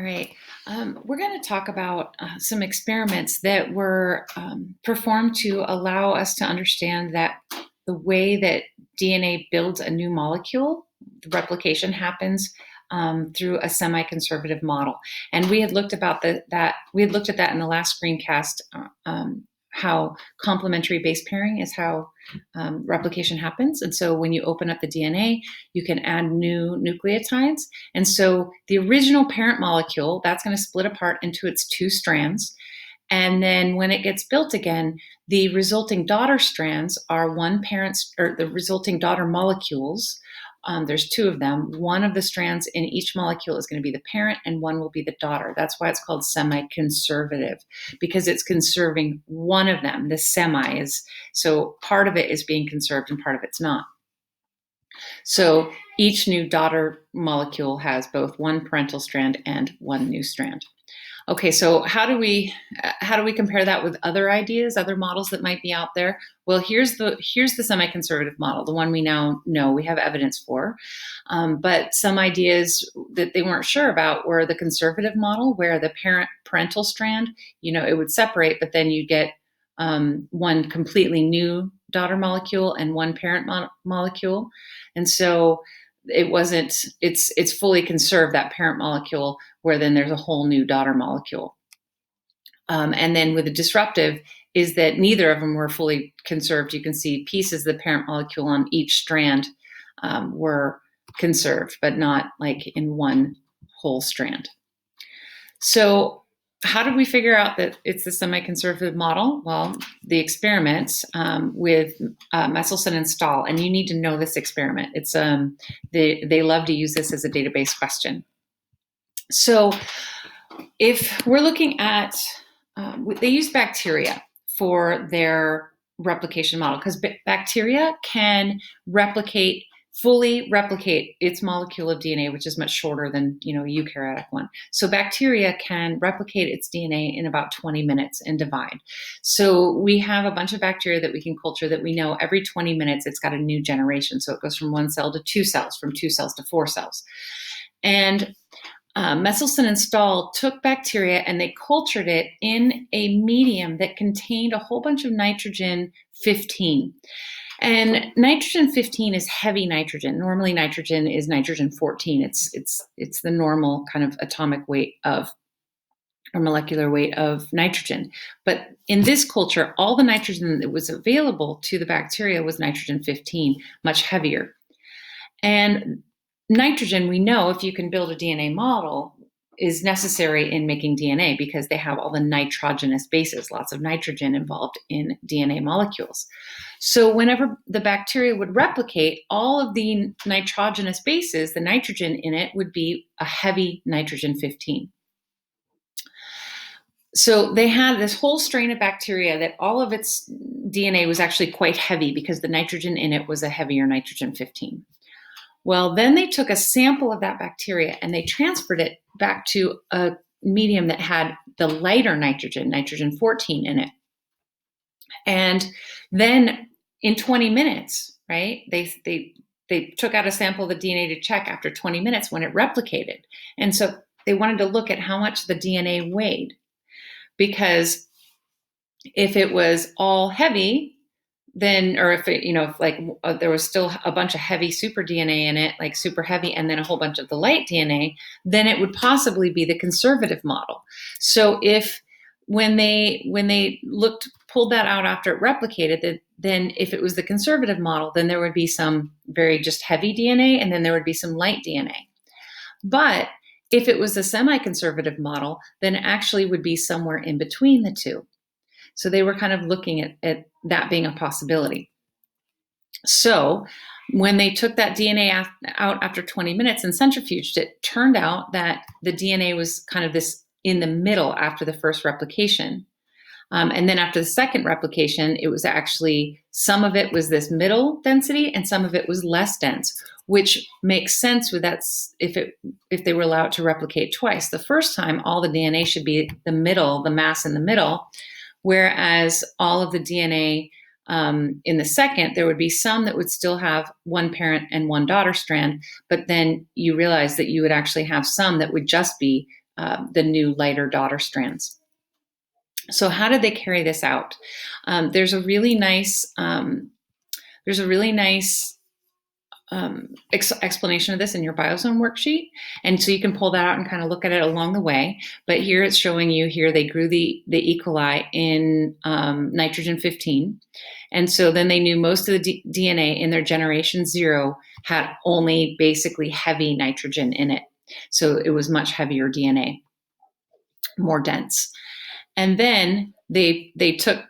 All right. We're going to talk about some experiments that were performed to allow us to understand that the way that DNA builds a new molecule, the replication happens through a semi-conservative model. And we had looked about that. We had looked at that in the last screencast. How complementary base pairing is how replication happens. And so when you open up the DNA, you can add new nucleotides. And so the original parent molecule, that's going to split apart into its two strands. And then when it gets built again, the resulting daughter strands are one parent's, or the resulting daughter molecules. There's two of them. One of the strands in each molecule is going to be the parent and one will be the daughter. That's why it's called semi-conservative, because it's conserving one of them. The semi is, so part of it is being conserved and part of it's not. So each new daughter molecule has both one parental strand and one new strand. Okay, so how do we compare that with other ideas, other models that might be out there? Well, here's the semi-conservative model, the one we now know we have evidence for. But some ideas that they weren't sure about were the conservative model, where the parental strand, it would separate, but then you get one completely new daughter molecule and one parent molecule, and so it's fully conserved, that parent molecule, where then there's a whole new daughter molecule. And then with the disruptive is that neither of them were fully conserved. You can see pieces of the parent molecule on each strand were conserved, but not like in one whole strand. So how did we figure out that it's the semi-conservative model? Well, the experiments with Meselson and Stahl, and you need to know this experiment. It's they love to use this as a database question. So if we're looking at, they use bacteria for their replication model, because bacteria can fully replicate its molecule of DNA, which is much shorter than a eukaryotic one. So bacteria can replicate its DNA in about 20 minutes and divide. So we have a bunch of bacteria that we can culture that we know every 20 minutes it's got a new generation. So it goes from one cell to two cells, from two cells to four cells. And Meselson and Stahl took bacteria and they cultured it in a medium that contained a whole bunch of nitrogen-15. And nitrogen-15 is heavy nitrogen. Normally nitrogen is nitrogen-14. It's the normal kind of atomic weight of, or molecular weight of nitrogen. But in this culture, all the nitrogen that was available to the bacteria was nitrogen-15, much heavier. And nitrogen, we know, if you can build a DNA model, is necessary in making DNA because they have all the nitrogenous bases, lots of nitrogen involved in DNA molecules. So whenever the bacteria would replicate, all of the nitrogenous bases, the nitrogen in it would be a heavy nitrogen-15. So they had this whole strain of bacteria that all of its DNA was actually quite heavy because the nitrogen in it was a heavier nitrogen-15. Well, then they took a sample of that bacteria and they transferred it back to a medium that had the lighter nitrogen, nitrogen-14 in it. And then in 20 minutes, right, they took out a sample of the DNA to check after 20 minutes when it replicated. And so they wanted to look at how much the DNA weighed, because if it was all heavy, then, or if it, there was still a bunch of heavy super DNA in it, like super heavy, and then a whole bunch of the light DNA, then it would possibly be the conservative model. So when they pulled that out after it replicated, then if it was the conservative model, then there would be some very just heavy DNA, and then there would be some light DNA. But if it was a semi-conservative model, then it actually would be somewhere in between the two. So they were kind of looking at that being a possibility. So when they took that DNA out after 20 minutes and centrifuged, it turned out that the DNA was kind of this in the middle after the first replication. And then after the second replication, it was actually, some of it was this middle density and some of it was less dense, which makes sense with that if they were allowed to replicate twice. The first time, all the DNA should be the middle, the mass in the middle, whereas all of the DNA in the second, there would be some that would still have one parent and one daughter strand, but then you realize that you would actually have some that would just be the new lighter daughter strands. So how did they carry this out? There's a really nice explanation of this in your Biozone worksheet. And so you can pull that out and kind of look at it along the way. But here it's showing you here they grew the E. coli in nitrogen 15. And so then they knew most of the DNA in their generation 0 had only basically heavy nitrogen in it. So it was much heavier DNA, more dense. And then they took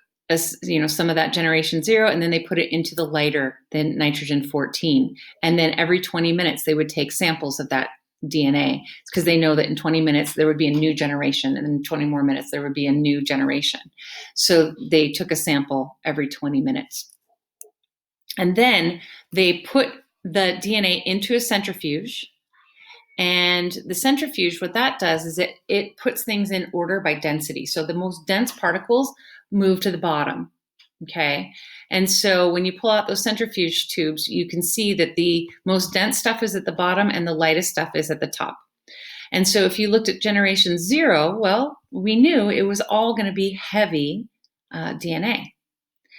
some of that generation 0, and then they put it into the lighter than nitrogen 14. And then every 20 minutes they would take samples of that DNA, because they know that in 20 minutes there would be a new generation, and in 20 more minutes there would be a new generation. So they took a sample every 20 minutes. And then they put the DNA into a centrifuge. And the centrifuge, what that does is it puts things in order by density. So the most dense particles move to the bottom, okay? And so when you pull out those centrifuge tubes, you can see that the most dense stuff is at the bottom and the lightest stuff is at the top. And so if you looked at generation 0, well, we knew it was all going to be heavy DNA.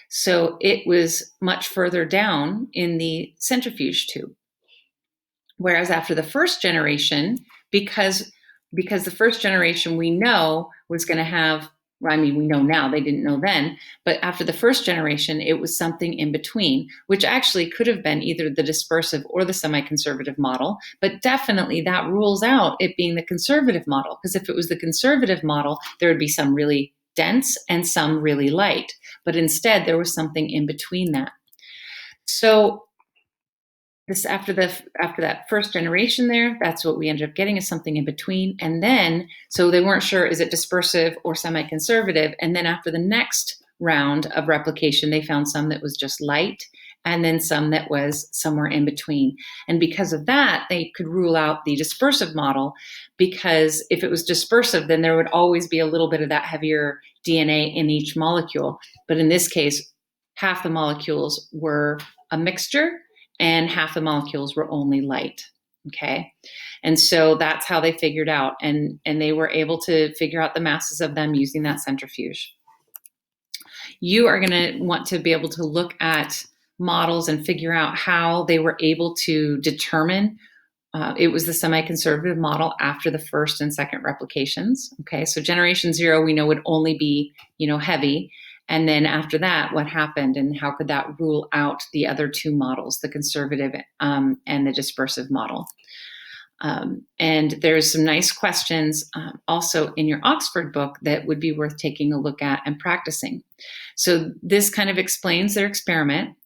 So it was much further down in the centrifuge tube. Whereas after the first generation, because the first generation we know was going to have, I mean, we know now, they didn't know then, but after the first generation, it was something in between, which actually could have been either the dispersive or the semi-conservative model, but definitely that rules out it being the conservative model, because if it was the conservative model, there would be some really dense and some really light, but instead there was something in between that. So this after that first generation there, that's what we ended up getting, is something in between. And then, so they weren't sure, is it dispersive or semi-conservative? And then after the next round of replication, they found some that was just light, and then some that was somewhere in between. And because of that, they could rule out the dispersive model, because if it was dispersive, then there would always be a little bit of that heavier DNA in each molecule. But in this case, half the molecules were a mixture, and half the molecules were only light, okay? And so that's how they figured out, and they were able to figure out the masses of them using that centrifuge. You are gonna want to be able to look at models and figure out how they were able to determine it was the semi-conservative model after the first and second replications, okay? So generation 0 we know would only be, heavy. And then after that, what happened, and how could that rule out the other two models, the conservative and the dispersive model? And there's some nice questions also in your Oxford book that would be worth taking a look at and practicing. So this kind of explains their experiment.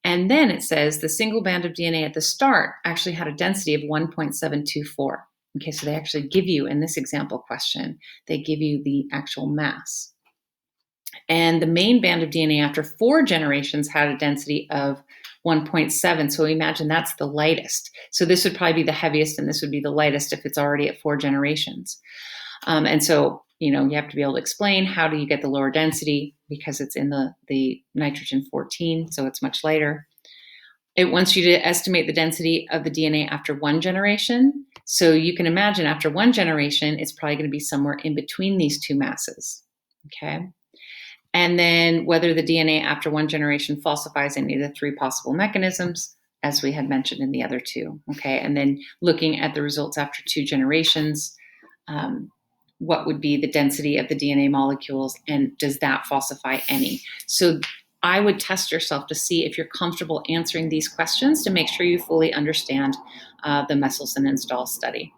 And then it says the single band of DNA at the start actually had a density of 1.724. Okay, so they actually give you, in this example question, they give you the actual mass. And the main band of DNA after 4 generations had a density of 1.7. So imagine that's the lightest. So this would probably be the heaviest, and this would be the lightest if it's already at 4 generations. And so, you have to be able to explain, how do you get the lower density? Because it's in the nitrogen 14, so it's much lighter. It wants you to estimate the density of the DNA after 1 generation. So you can imagine after 1 generation, it's probably going to be somewhere in between these two masses, okay? And then whether the DNA after 1 generation falsifies any of the 3 possible mechanisms, as we had mentioned in the other 2, okay? And then looking at the results after 2 generations, what would be the density of the DNA molecules, and does that falsify any? So I would test yourself to see if you're comfortable answering these questions to make sure you fully understand the Meselson and Stahl study.